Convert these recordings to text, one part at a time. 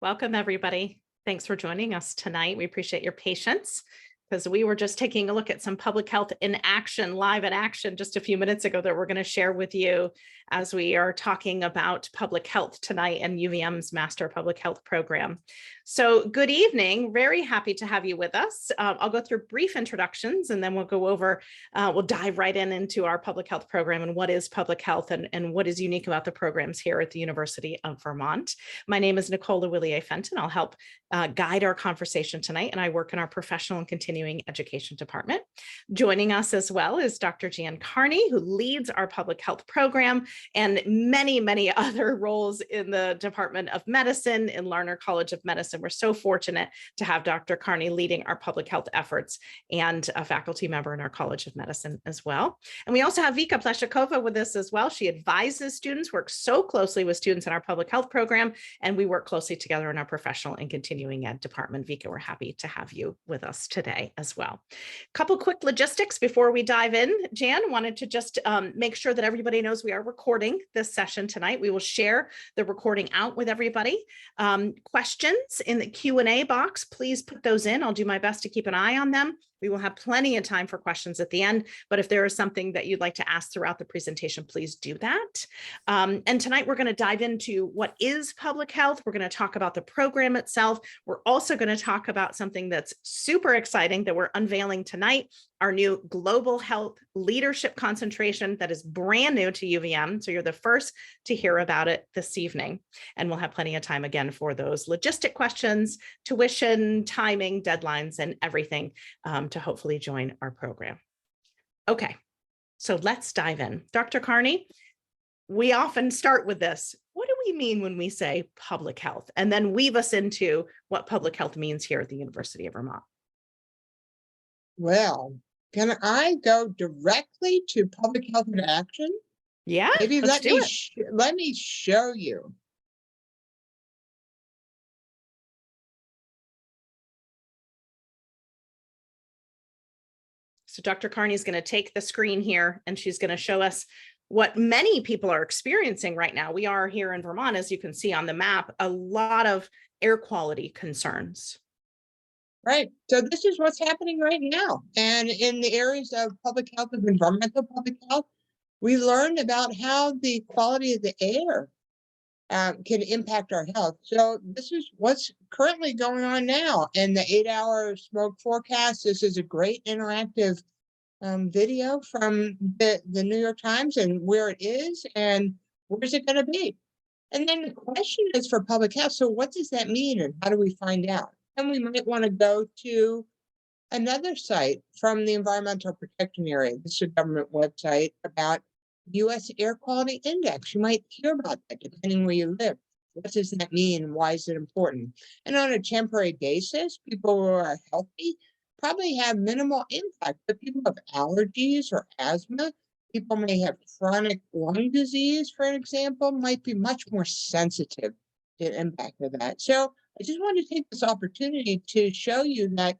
Welcome, everybody. Thanks for joining us tonight. We appreciate your patience because we were just taking a look at some public health in action, live in action, just a few minutes ago that we're going to share with you as we are talking about public health tonight and UVM's Master Public Health Program. So good evening. Very happy to have you with us. I'll go through brief introductions and then we'll go over, we'll dive right into our public health program and what is public health and what is unique about the programs here at the University of Vermont. My name is Nicola Willier-Fenton. I'll help guide our conversation tonight, and I work in our professional and continuing education department. Joining us as well is Dr. Jan Carney, who leads our public health program and many, many other roles in the Department of Medicine in Larner College of Medicine. We're so fortunate to have Dr. Carney leading our public health efforts and a faculty member in our College of Medicine as well. And we also have Vika Pleshakova with us as well. She advises students, works so closely with students in our public health program, and we work closely together in our professional and continuing ed department. Vika, we're happy to have you with us today as well. A couple quick logistics before we dive in. Jan wanted to just make sure that everybody knows we are recording this session tonight. We will share the recording out with everybody. Questions in the Q&A box, please put those in. I'll do my best to keep an eye on them. We will have plenty of time for questions at the end, but if there is something that you'd like to ask throughout the presentation, please do that. And tonight we're going to dive into what is public health. We're going to talk about the program itself. We're also going to talk about something that's super exciting that we're unveiling tonight, our new global health leadership concentration that is brand new to UVM. So you're the first to hear about it this evening. And we'll have plenty of time again for those logistic questions, tuition, timing, deadlines, and everything to hopefully join our program. Okay, so let's dive in. Dr. Carney, we often start with this. What do we mean when we say public health? And then weave us into what public health means here at the University of Vermont. Well, can I go directly to public health in action? Yeah, Maybe let's do it. let me show you. So Dr. Carney is going to take the screen here and she's going to show us what many people are experiencing right now. We are here in Vermont, as you can see on the map, a lot of air quality concerns. Right. So this is what's happening right now. And in the areas of public health and environmental public health, we learned about how the quality of the air can impact our health. So this is what's currently going on now in the 8-hour smoke forecast. This is a great interactive video from the New York Times and where it is and where's it going to be. And then the question is for public health. So what does that mean and how do we find out? And we might want to go to another site from the Environmental Protection Area. This is a government website about U.S. Air Quality Index. You might hear about that depending where you live. What does that mean? Why is it important? And on a temporary basis, people who are healthy probably have minimal impact, but people have allergies or asthma, people may have chronic lung disease, for example, might be much more sensitive to the impact of that. So I just want to take this opportunity to show you that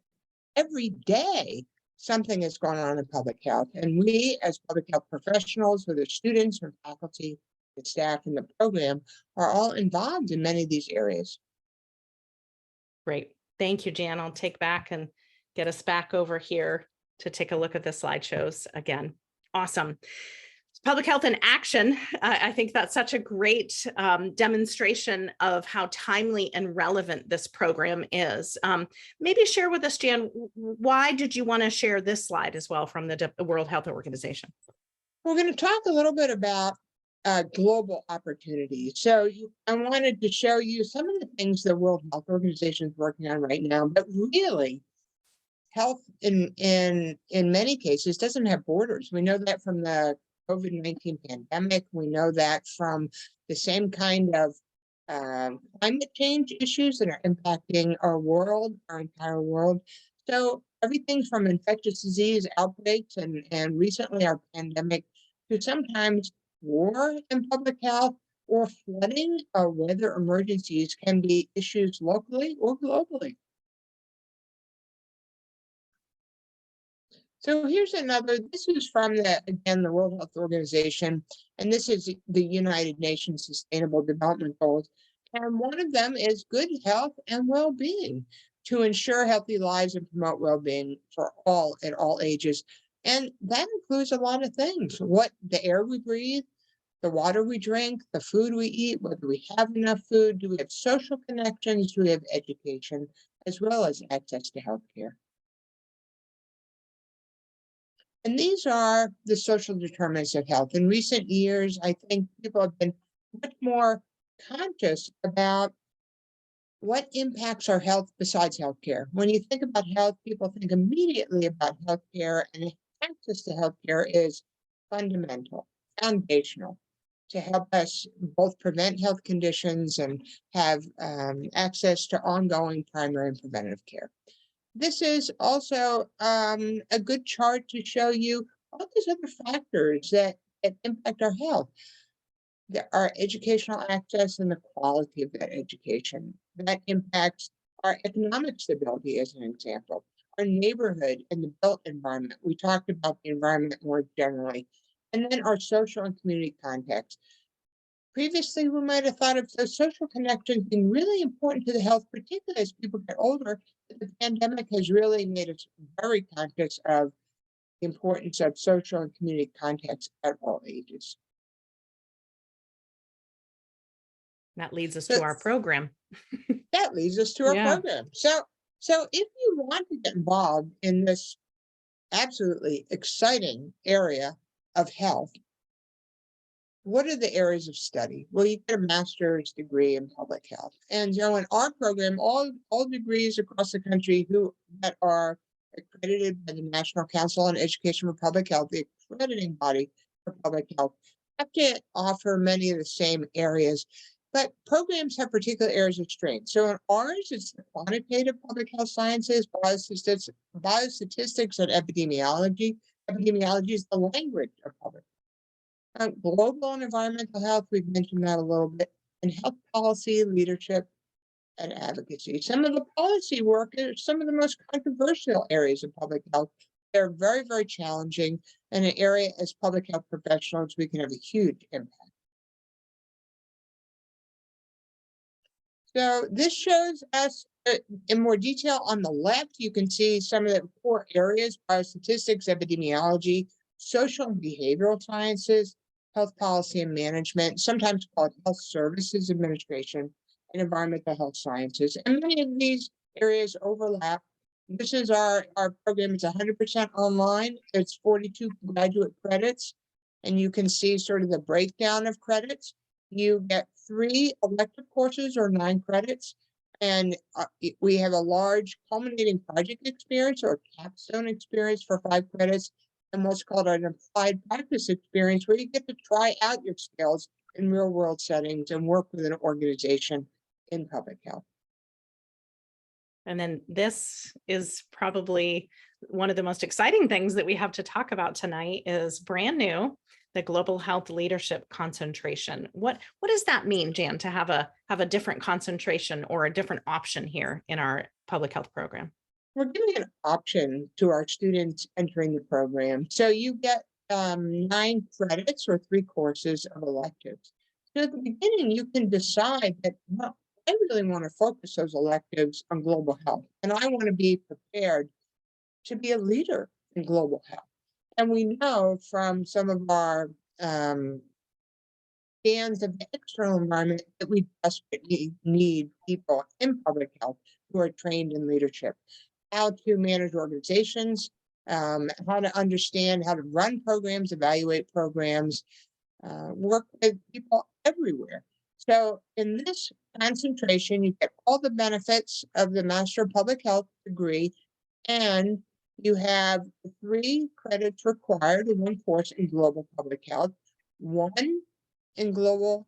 every day something is going on in public health. And we, as public health professionals, whether students or faculty, the staff in the program, are all involved in many of these areas. Great. Thank you, Jan. I'll take back and get us back over here to take a look at the slideshows again. Awesome. Public health in action. I think that's such a great demonstration of how timely and relevant this program is. Maybe share with us, Jan, why did you want to share this slide as well from the World Health Organization? We're going to talk a little bit about global opportunities. So I wanted to show you some of the things the World Health Organization is working on right now, but really health in many cases doesn't have borders. We know that from the COVID-19 pandemic. We know that from the same kind of climate change issues that are impacting our world, our entire world. So everything from infectious disease outbreaks and recently our pandemic to sometimes war and public health or flooding or weather emergencies can be issues locally or globally. So here's another, this is from the World Health Organization, and this is the United Nations Sustainable Development Goals. And one of them is good health and well-being, to ensure healthy lives and promote well-being for all at all ages. And that includes a lot of things: what the air we breathe, the water we drink, the food we eat, whether we have enough food, do we have social connections, do we have education, as well as access to healthcare. And these are the social determinants of health. In recent years, I think people have been much more conscious about what impacts our health besides healthcare. When you think about health, people think immediately about healthcare, and access to healthcare is fundamental, foundational, to help us both prevent health conditions and have access to ongoing primary and preventative care. This is also a good chart to show you all these other factors that impact our health. Our educational access and the quality of that education. That impacts our economic stability, as an example, our neighborhood and the built environment. We talked about the environment more generally. And then our social and community context. Previously, we might have thought of those social connections being really important to the health, particularly as people get older. But the pandemic has really made us very conscious of the importance of social and community context at all ages. That leads us So to our program. that leads us to our Yeah. program. So if you want to get involved in this absolutely exciting area of health, what are the areas of study? Well, you get a master's degree in public health. And in our program, all degrees across the country that are accredited by the National Council on Education for Public Health, the accrediting body for public health, have to offer many of the same areas. But programs have particular areas of strength. So in ours, it's the quantitative public health sciences, biostatistics, and epidemiology. Epidemiology is the language of public health. Global and environmental health, we've mentioned that a little bit, and health policy, leadership, and advocacy. Some of the policy work is some of the most controversial areas of public health. They're very, very challenging, and an area as public health professionals, we can have a huge impact. So this shows us in more detail. On the left, you can see some of the core areas: biostatistics, epidemiology, social and behavioral sciences, health policy and management, sometimes called health services administration, and environmental health sciences. And many of these areas overlap. This is our program. It's 100% online. It's 42 graduate credits. And you can see sort of the breakdown of credits. You get 3 elective courses or 9 credits. And we have a large culminating project experience or capstone experience for 5 credits, and what's called an applied practice experience, where you get to try out your skills in real world settings and work with an organization in public health. And then this is probably one of the most exciting things that we have to talk about tonight is brand new, the global health leadership concentration. What does that mean, Jan, to have a different concentration or a different option here in our public health program? We're giving an option to our students entering the program. So you get 9 credits or 3 courses of electives. So at the beginning, you can decide that, well, I really want to focus those electives on global health, and I want to be prepared to be a leader in global health. And we know from some of our scans of the external environment that we desperately need people in public health who are trained in leadership, how to manage organizations, how to understand how to run programs, evaluate programs, work with people everywhere. So in this concentration, you get all the benefits of the Master of Public Health degree, and you have 3 credits required in 1 course in global public health, 1 in global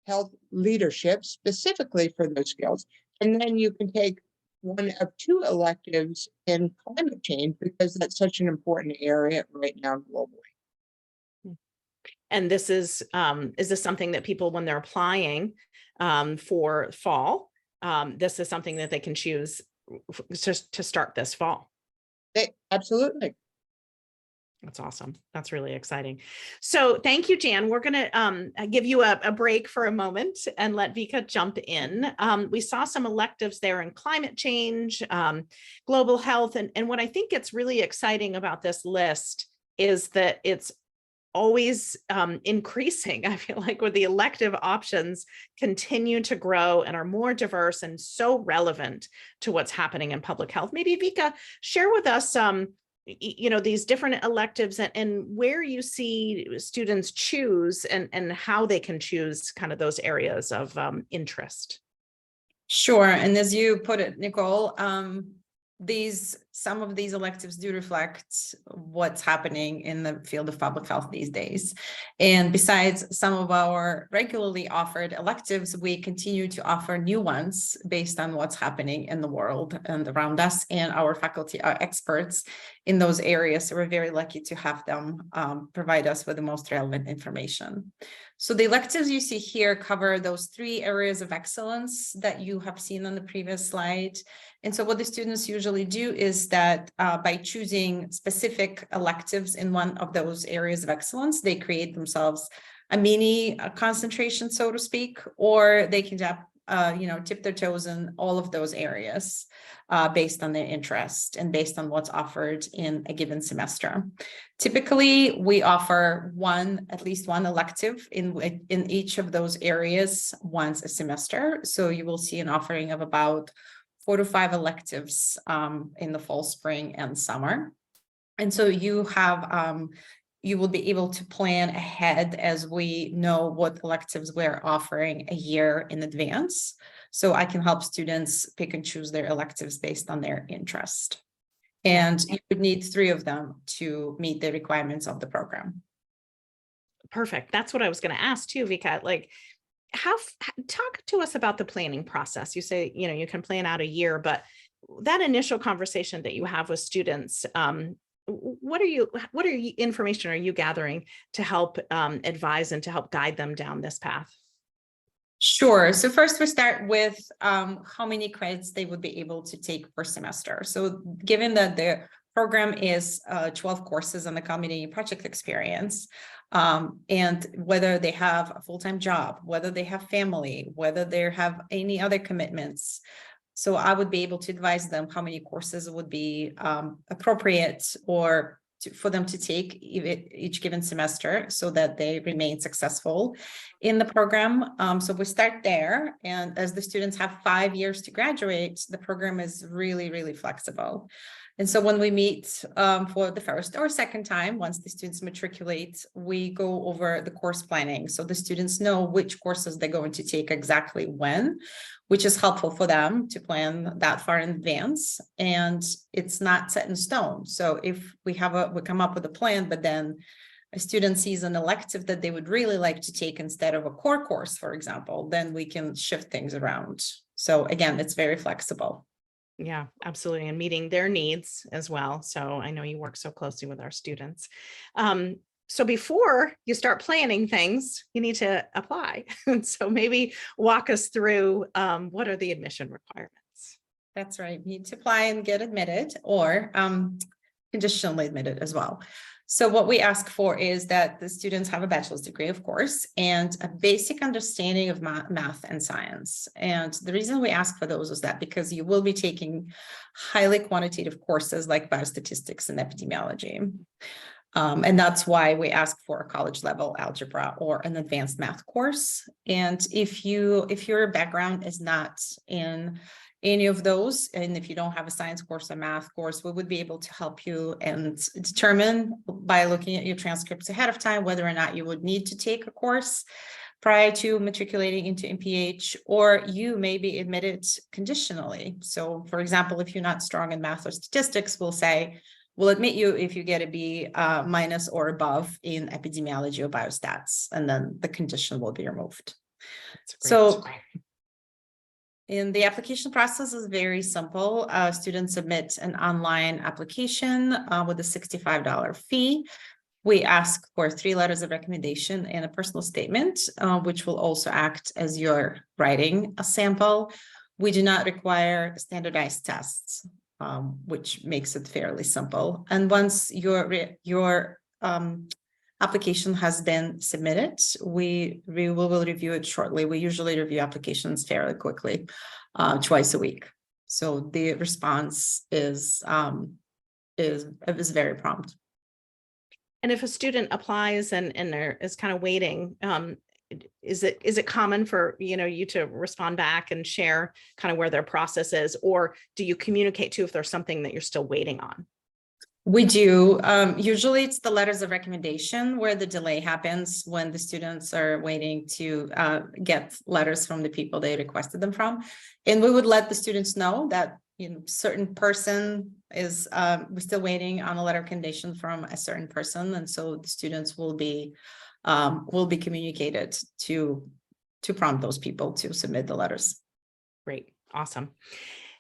health leadership, specifically for those skills. And then you can take 1 of 2 electives in climate change, because that's such an important area right now globally. And this is this something that people, when they're applying for fall, this is something that they can choose just to start this fall? Absolutely. That's awesome. That's really exciting. So thank you, Jan. We're going to give you a break for a moment and let Vika jump in. We saw some electives there in climate change, global health. And what I think gets really exciting about this list is that it's always increasing. I feel like with the elective options continue to grow and are more diverse and so relevant to what's happening in public health. Maybe Vika, share with us these different electives and where you see students choose and how they can choose kind of those areas of interest. Sure. And as you put it, Nicole, some of these electives do reflect what's happening in the field of public health these days. And besides some of our regularly offered electives, we continue to offer new ones based on what's happening in the world and around us, and our faculty are experts in those areas. So we're very lucky to have them provide us with the most relevant information. So the electives you see here cover those 3 areas of excellence that you have seen on the previous slide. And so what the students usually do is that by choosing specific electives in one of those areas of excellence, they create themselves a mini concentration, so to speak, or they can tip their toes in all of those areas based on their interest and based on what's offered in a given semester. Typically, we offer at least one elective in each of those areas once a semester. So you will see an offering of about 4 to 5 electives in the fall, spring, and summer. And so you will be able to plan ahead as we know what electives we're offering a year in advance. So I can help students pick and choose their electives based on their interest. And you would need 3 of them to meet the requirements of the program. Perfect. That's what I was going to ask too, Vika. Like, talk to us about the planning process. You say, you can plan out a year, but that initial conversation that you have with students, what information are you gathering to help advise and to help guide them down this path? Sure. So first we start with how many credits they would be able to take per semester. So given that the program is 12 courses on the culminating project experience, and whether they have a full-time job, whether they have family, whether they have any other commitments. So I would be able to advise them how many courses would be appropriate for them to take each given semester so that they remain successful in the program. So we start there. And as the students have 5 years to graduate, the program is really, really flexible. And so when we meet for the first or second time, once the students matriculate, we go over the course planning. So the students know which courses they're going to take exactly when, which is helpful for them to plan that far in advance. And it's not set in stone. So if we come up with a plan, but then a student sees an elective that they would really like to take instead of a core course, for example, then we can shift things around. So again, it's very flexible. Yeah, absolutely. And meeting their needs as well. So I know you work so closely with our students. So before you start planning things, you need to apply. So maybe walk us through what are the admission requirements? That's right. You need to apply and get admitted, or conditionally admitted as well. So what we ask for is that the students have a bachelor's degree, of course, and a basic understanding of math and science. And the reason we ask for those is that because you will be taking highly quantitative courses like biostatistics and epidemiology. And that's why we ask for a college level algebra or an advanced math course. And if your background is not in any of those, and if you don't have a science course or math course, we would be able to help you and determine by looking at your transcripts ahead of time whether or not you would need to take a course prior to matriculating into M.P.H, or you may be admitted conditionally. So for example, if you're not strong in math or statistics, we'll admit you if you get a B minus or above in epidemiology or biostats, and then the condition will be removed. So in the application process is very simple. Students submit an online application with a $65 fee. We ask for 3 letters of recommendation and a personal statement, which will also act as your writing a sample. We do not require standardized tests. which makes it fairly simple. And once your application has been submitted, we will review it shortly. We usually review applications fairly quickly, twice a week. So the response is very prompt. And if a student applies and there is kind of waiting, is it common for you to respond back and share kind of where their process is, or do you communicate to if there's something that you're still waiting on? We do. Usually it's the letters of recommendation where the delay happens when the students are waiting to get letters from the people they requested them from. And we would let the students know that certain person is we're still waiting on a letter of recommendation from a certain person. And so the students will be communicated to prompt those people to submit the letters. Great. Awesome.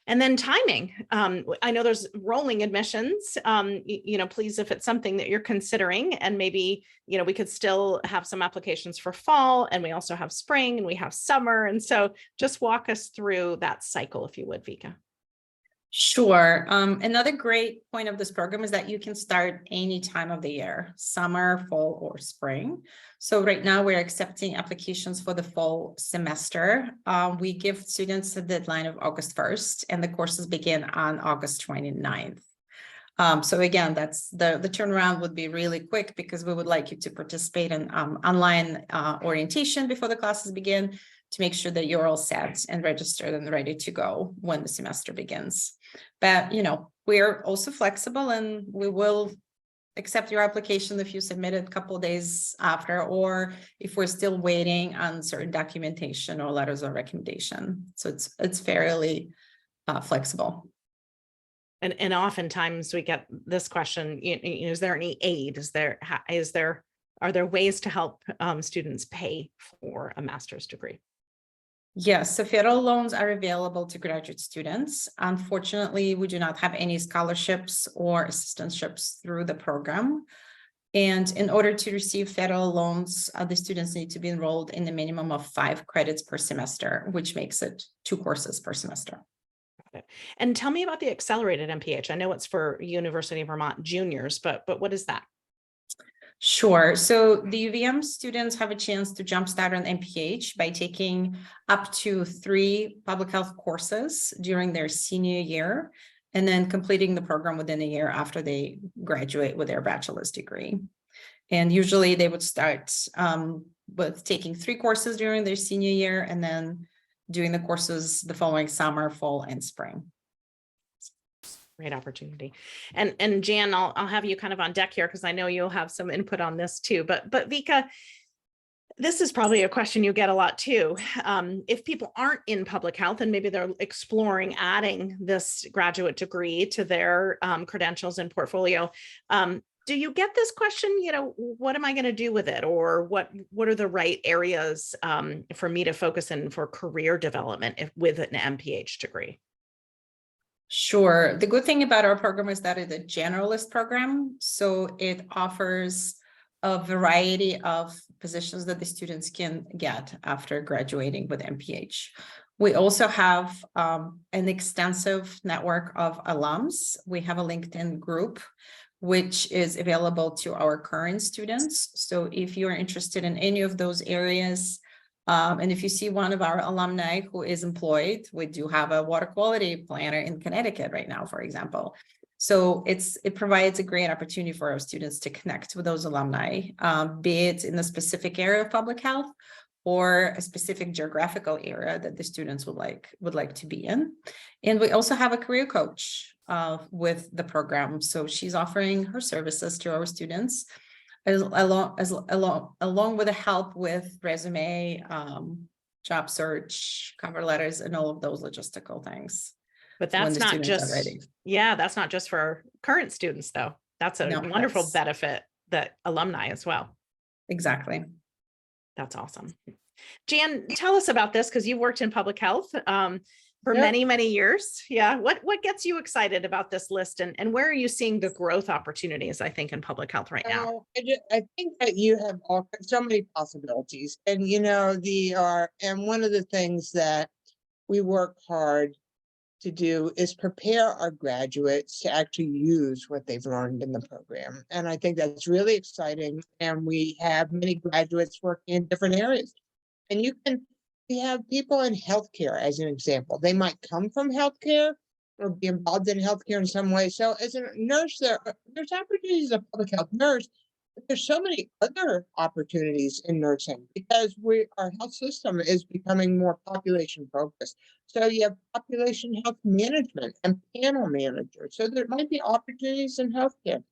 And then timing. I know there's rolling admissions, please, if it's something that you're considering, and maybe, we could still have some applications for fall, and we also have spring and we have summer. And so just walk us through that cycle, if you would, Vika. Sure. Another great point of this program is that you can start any time of the year, summer, fall, or spring. So right now we're accepting applications for the fall semester. We give students a deadline of August 1st, and the courses begin on August 29th. So again, that's the turnaround would be really quick, because we would like you to participate in online orientation before the classes begin, to make sure that you're all set and registered and ready to go when the semester begins. But, we're also flexible, and we will accept your application if you submit it a couple of days after, or if we're still waiting on certain documentation or letters of recommendation. So it's fairly flexible. And oftentimes we get this question, is there any aid? Are there ways to help students pay for a master's degree? Yes, so federal loans are available to graduate students. Unfortunately, we do not have any scholarships or assistantships through the program. And in order to receive federal loans, the students need to be enrolled in a minimum of 5 credits per semester, which makes it 2 courses per semester. And tell me about the accelerated M.P.H. I know it's for University of Vermont juniors, but what is that? Sure. So the UVM students have a chance to jumpstart on M.P.H by taking up to 3 public health courses during their senior year, and then completing the program within a year after they graduate with their bachelor's degree. And usually they would start with taking 3 courses during their senior year, and then doing the courses the following summer, fall, and spring. Great opportunity. And Jan, I'll have you kind of on deck here, because I know you'll have some input on this too. But Vika, this is probably a question you get a lot too. If people aren't in public health and maybe they're exploring adding this graduate degree to their credentials and portfolio, do you get this question, what am I going to do with it? Or what are the right areas for me to focus in for career development with an M.P.H degree? Sure. The good thing about our program is that it's a generalist program. So it offers a variety of positions that the students can get after graduating with M.P.H. We also have an extensive network of alums. We have a LinkedIn group, which is available to our current students. So if you're interested in any of those areas, and if you see one of our alumni who is employed, we do have a water quality planner in Connecticut right now, for example. So it provides a great opportunity for our students to connect with those alumni, be it in a specific area of public health or a specific geographical area that the students would like to be in. And we also have a career coach with the program. So she's offering her services to our students, along with the help with resume, job search, cover letters, and all of those logistical things. But that's not that's not just for current students, though. That's a wonderful benefit that alumni as well. Exactly. That's awesome. Jan, tell us about this, because you worked in public health for many, many years. Yeah. What gets you excited about this list, and where are you seeing the growth opportunities, I think, in public health right now? I think that you have so many possibilities, and, and one of the things that we work hard to to do is prepare our graduates to actually use what they've learned in the program. And I think that's really exciting. And we have many graduates working in different areas. And we have people in healthcare as an example. They might come from healthcare or be involved in healthcare in some way. So as a nurse, there's opportunities as a public health nurse. But there's so many other opportunities in nursing because our health system is becoming more population focused. So you have population health management and panel managers. So there might be opportunities in healthcare,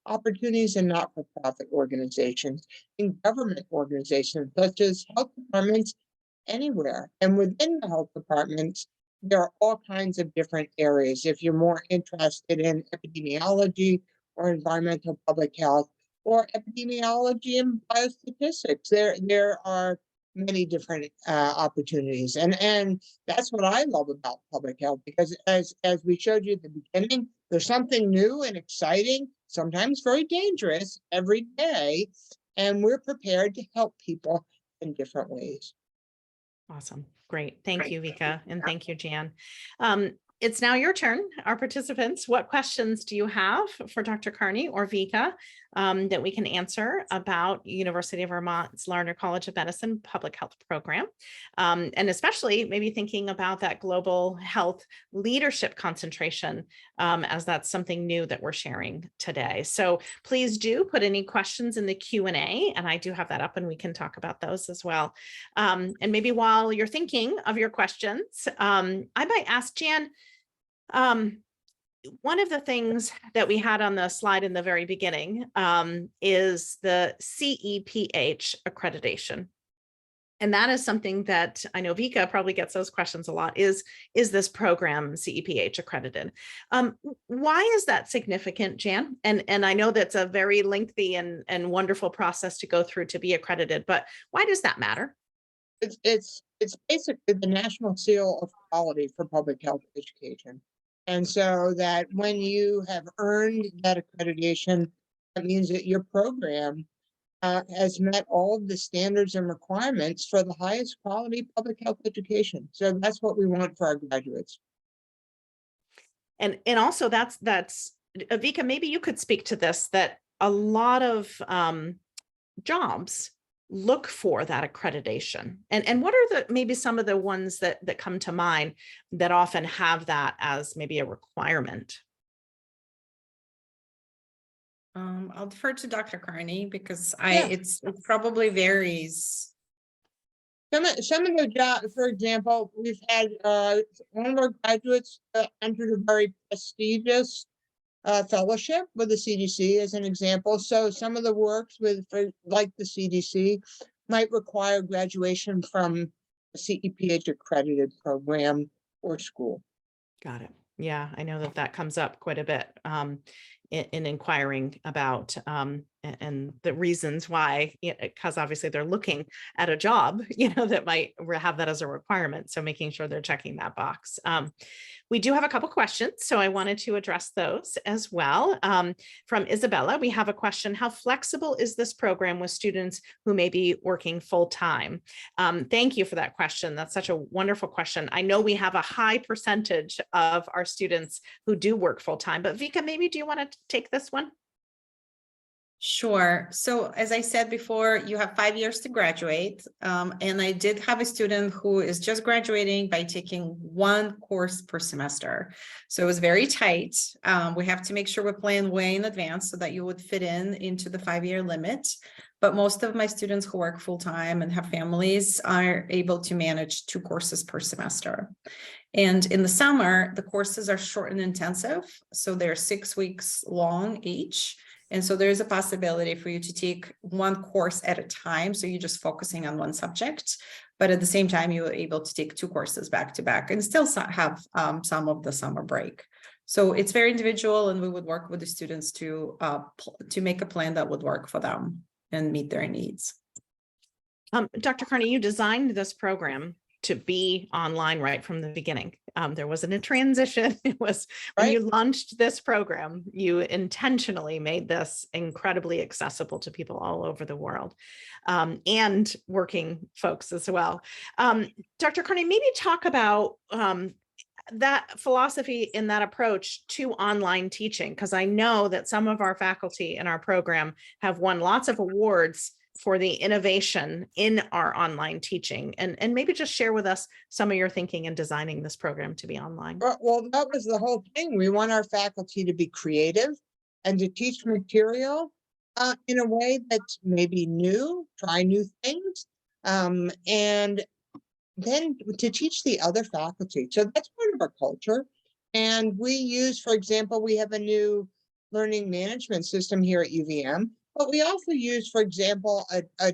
opportunities in not-for-profit organizations, in government organizations, such as health departments anywhere. And within the health departments, there are all kinds of different areas. If you're more interested in epidemiology or environmental public health, or epidemiology and biostatistics, there are many different opportunities, and that's what I love about public health, because as we showed you at the beginning, there's something new and exciting, sometimes very dangerous every day, and we're prepared to help people in different ways. Awesome. Great. Thank you, Vika. And thank you, Jan. It's now your turn, our participants. What questions do you have for Dr. Carney or Vika that we can answer about University of Vermont's Lerner College of Medicine public health program? And especially maybe thinking about that global health leadership concentration, as that's something new that we're sharing today. So please do put any questions in the Q&A, and I do have that up and we can talk about those as well. And maybe while you're thinking of your questions, I might ask Jan, one of the things that we had on the slide in the very beginning is the CEPH accreditation. And that is something that I know Vika probably gets those questions a lot, is this program CEPH accredited? Why is that significant, Jan? And I know that's a very lengthy and wonderful process to go through to be accredited, but why does that matter? It's basically the national seal of quality for public health education. And so that when you have earned that accreditation, that means that your program has met all of the standards and requirements for the highest quality public health education. So that's what we want for our graduates. And also that's Vika, maybe you could speak to this, that a lot of jobs look for that accreditation, and what are maybe some of the ones that come to mind that often have that as maybe a requirement? I'll defer to Dr. Carney because it probably varies. Some of the jobs, for example, we've had one of our graduates entered a very prestigious fellowship with the CDC as an example. So some of the works like the CDC might require graduation from a CEPH accredited program or school. Got it. Yeah, I know that comes up quite a bit in inquiring about and the reasons why, because obviously they're looking at a job, that might have that as a requirement. So making sure they're checking that box. We do have a couple questions, so I wanted to address those as well. From Isabella, we have a question: how flexible is this program with students who may be working full time? Thank you for that question. That's such a wonderful question. I know we have a high percentage of our students who do work full time, but Vika, maybe do you want to take this one? Sure. So as I said before, you have 5 years to graduate. And I did have a student who is just graduating by taking one course per semester. So it was very tight. We have to make sure we plan way in advance so that you would fit into the 5-year limit. But most of my students who work full time and have families are able to manage 2 courses per semester. And in the summer, the courses are short and intensive. So they're 6 weeks long each. And so there's a possibility for you to take one course at a time. So you're just focusing on one subject, but at the same time, you're able to take 2 courses back to back and still have some of the summer break. So it's very individual, and we would work with the students to make a plan that would work for them and meet their needs. Dr. Carney, you designed this program to be online right from the beginning. There wasn't a transition. It was when you launched this program, you intentionally made this incredibly accessible to people all over the world, and working folks as well. Dr. Carney, maybe talk about that philosophy in that approach to online teaching? Because I know that some of our faculty in our program have won lots of awards for the innovation in our online teaching, and maybe just share with us some of your thinking in designing this program to be online. Well, that was the whole thing. We want our faculty to be creative and to teach material in a way that's maybe new, try new things, and then to teach the other faculty. So that's part of our culture. And we use, for example, we have a new learning management system here at UVM, but we also use, for example, a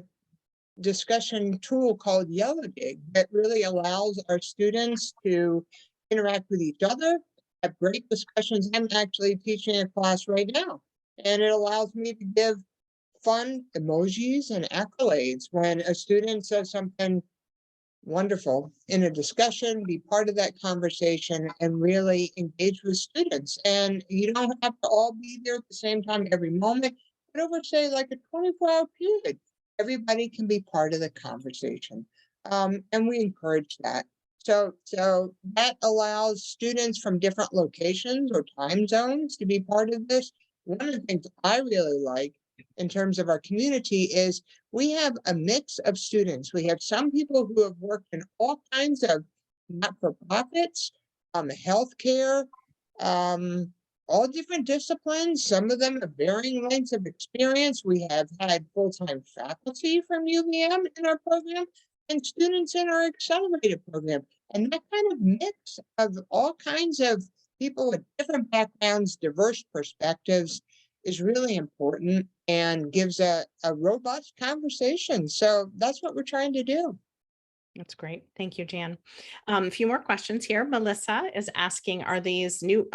discussion tool called Yellow Dig that really allows our students to interact with each other, have great discussions. I'm actually teaching a class right now, and it allows me to give fun emojis and accolades when a student says something wonderful in a discussion, be part of that conversation and really engage with students. And you don't have to all be there at the same time every moment, but over say like a 24-hour period, everybody can be part of the conversation. And we encourage that. So that allows students from different locations or time zones to be part of this. One of the things I really like in terms of our community is we have a mix of students. We have some people who have worked in all kinds of not-for-profits, healthcare, all different disciplines. Some of them have varying lengths of experience. We have had full-time faculty from UVM in our program and students in our accelerated program. And that kind of mix of all kinds of people with different backgrounds, diverse perspectives is really important and gives a robust conversation. So that's what we're trying to do. That's great. Thank you, Jan. A few more questions here. Melissa is asking, are these new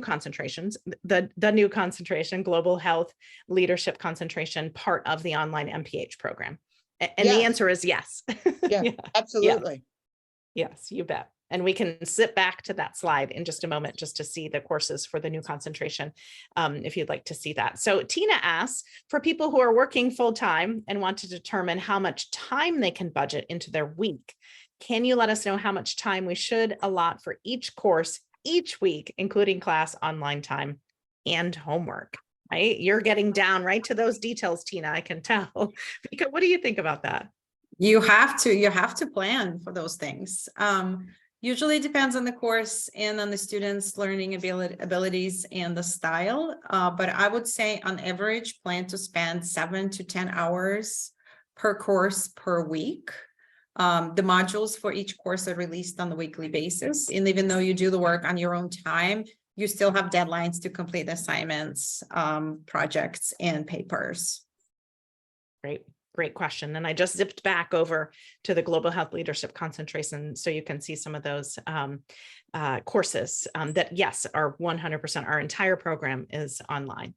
concentrations, the new concentration, global health leadership concentration, part of the online M.P.H program? And Yes. the answer is yes. Yeah, absolutely. Yes, you bet. And we can sit back to that slide in just a moment just to see the courses for the new concentration, if you'd like to see that. So Tina asks, for people who are working full-time and want to determine how much time they can budget into their week, can you let us know how much time we should allot for each course each week, including class, online time, and homework? Right? You're getting down right to those details, Tina, I can tell. What do you think about that? You have to plan for those things. Usually it depends on the course and on the students' learning abilities and the style. But I would say on average, plan to spend 7 to 10 hours per course per week. The modules for each course are released on a weekly basis. And even though you do the work on your own time, you still have deadlines to complete assignments, projects, and papers. Great question. And I just zipped back over to the global health leadership concentration so you can see some of those courses that, yes, are 100%. Our entire program is online.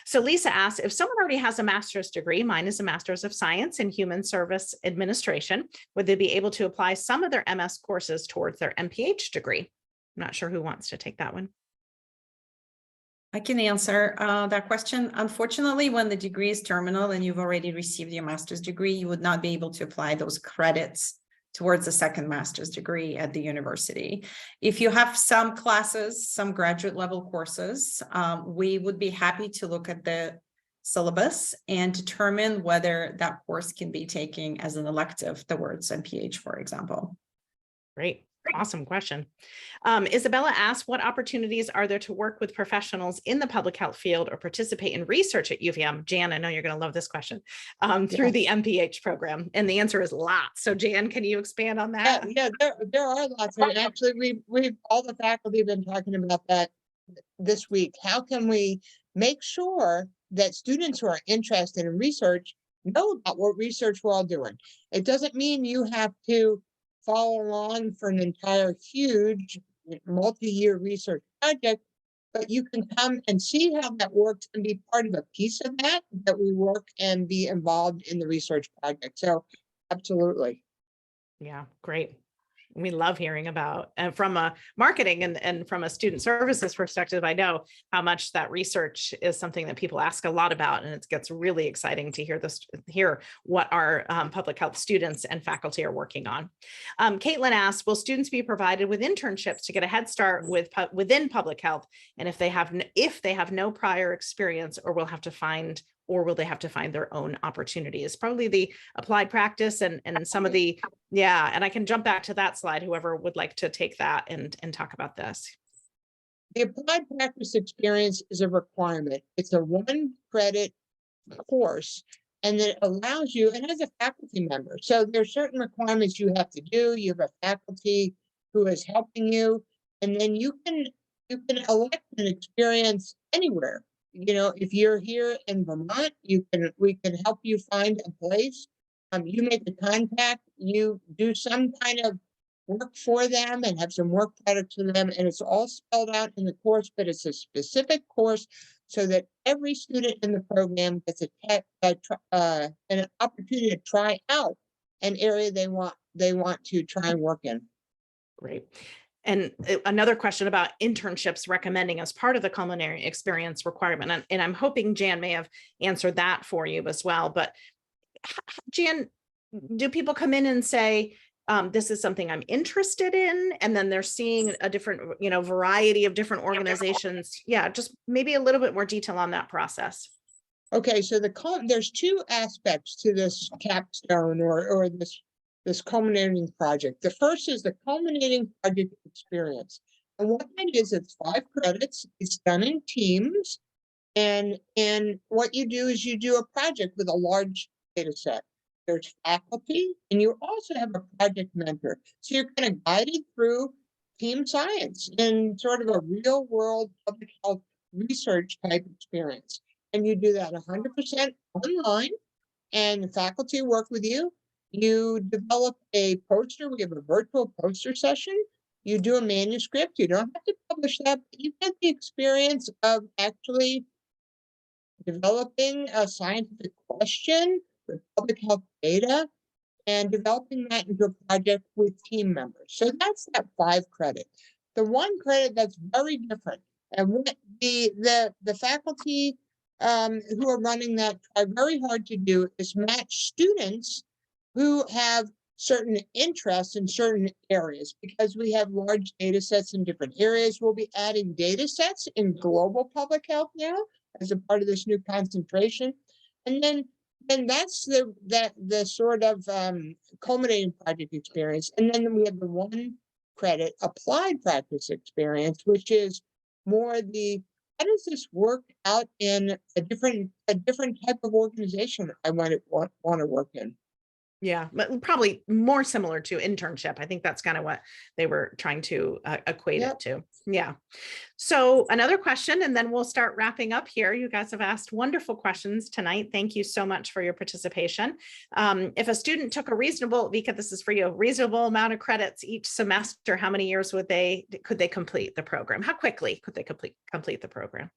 So Lisa asks, if someone already has a master's degree, mine is a master's of science in human service administration, would they be able to apply some of their MS courses towards their M.P.H degree? I'm not sure who wants to take that one. I can answer that question. Unfortunately, when the degree is terminal and you've already received your master's degree, you would not be able to apply those credits towards a second master's degree at the university. If you have some classes, some graduate level courses, we would be happy to look at the syllabus and determine whether that course can be taken as an elective towards M.P.H, for example. Great. Awesome question. Isabella asks, what opportunities are there to work with professionals in the public health field or participate in research at UVM? Jan, I know you're going to love this question, through the M.P.H program. And the answer is lots. So Jan, can you expand on that? Yeah, there are lots. And actually, we've all the faculty have been talking about that this week. How can we make sure that students who are interested in research know about what research we're all doing? It doesn't mean you have to follow along for an entire huge multi-year research project, but you can come and see how that works and be part of a piece of that we work and be involved in the research project. So absolutely. Yeah, great. We love hearing about, and from a marketing and from a student services perspective, I know how much that research is something that people ask a lot about, and it gets really exciting to hear what our public health students and faculty are working on. Caitlin asked, will students be provided with internships to get a head start within public health? And if they have no prior experience, or will they have to find their own opportunities? Probably the applied practice and some of the, yeah, and I can jump back to that slide, whoever would like to take that and talk about this. The applied practice experience is a requirement. It's a 1-credit course, and it allows you, and as a faculty member, so there are certain requirements you have to do. You have a faculty who is helping you, and then you can elect an experience anywhere. You know, if you're here in Vermont, we can help you find a place. You make a contact, you do some kind of work for them and have some work credits for them, and it's all spelled out in the course, but it's a specific course so that every student in the program gets an opportunity to try out an area they want to try and work in. Great. And another question about internships recommending as part of the culinary experience requirement. And I'm hoping Jan may have answered that for you as well. But Jan, do people come in and say, this is something I'm interested in, and then they're seeing a different, variety of different organizations? Yeah, just maybe a little bit more detail on that process. Okay, so there's 2 aspects to this capstone or this culminating project. The first is the culminating project experience. And what that is, it's 5 credits. It's done in teams. And what you do is you do a project with a large data set. There's faculty, and you also have a project mentor. So you're kind of guided through team science in sort of a real world public health research type experience. And you do that 100% online, and the faculty work with you. You develop a poster. We have a virtual poster session. You do a manuscript. You don't have to publish that, but you get the experience of actually developing a scientific question with public health data and developing that into a project with team members. So that's that 5 credit. The 1 credit that's very different, and what the faculty who are running that try very hard to do is match students who have certain interests in certain areas. Because we have large data sets in different areas, we'll be adding data sets in global public health now as a part of this new concentration. And then that's the sort of culminating project experience. And then we have the 1 credit applied practice experience, which is more how does this work out in a different type of organization I want to work in? Yeah, but probably more similar to internship. I think that's kind of what they were trying to equate it to. Yeah. So another question, and then we'll start wrapping up here. You guys have asked wonderful questions tonight. Thank you so much for your participation. If a student took Vika, this is for you, a reasonable amount of credits each semester, how many years could they complete the program? How quickly could they complete the program?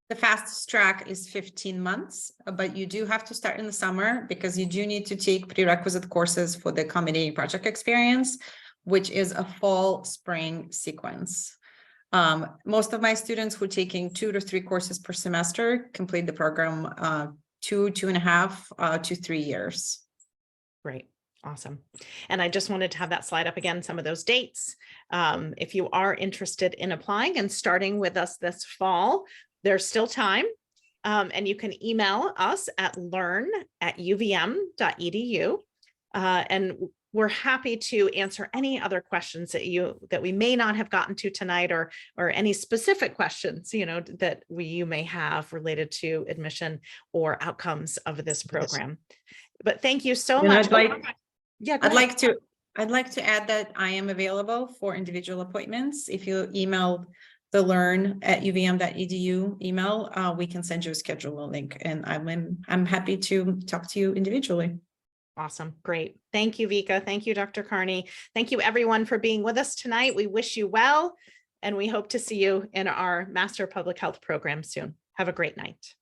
The fastest track is 15 months, but you do have to start in the summer because you do need to take prerequisite courses for the accommodating project experience, which is a fall spring sequence. Most of my students who are taking 2 to 3 courses per semester complete the program 2.5 to 3 years. Great. Awesome. And I just wanted to have that slide up again, some of those dates. If you are interested in applying and starting with us this fall, there's still time, and you can email us at learn@uvm.edu, and we're happy to answer any other questions that we may not have gotten to tonight, or any specific questions that you may have related to admission or outcomes of this program. But thank you so much. I'd like to add that I am available for individual appointments. If you email the learn@uvm.edu email, we can send you a schedule link, and I'm happy to talk to you individually. Awesome. Great. Thank you, Vika. Thank you, Dr. Carney. Thank you everyone for being with us tonight. We wish you well, and we hope to see you in our Master Public Health program soon. Have a great night.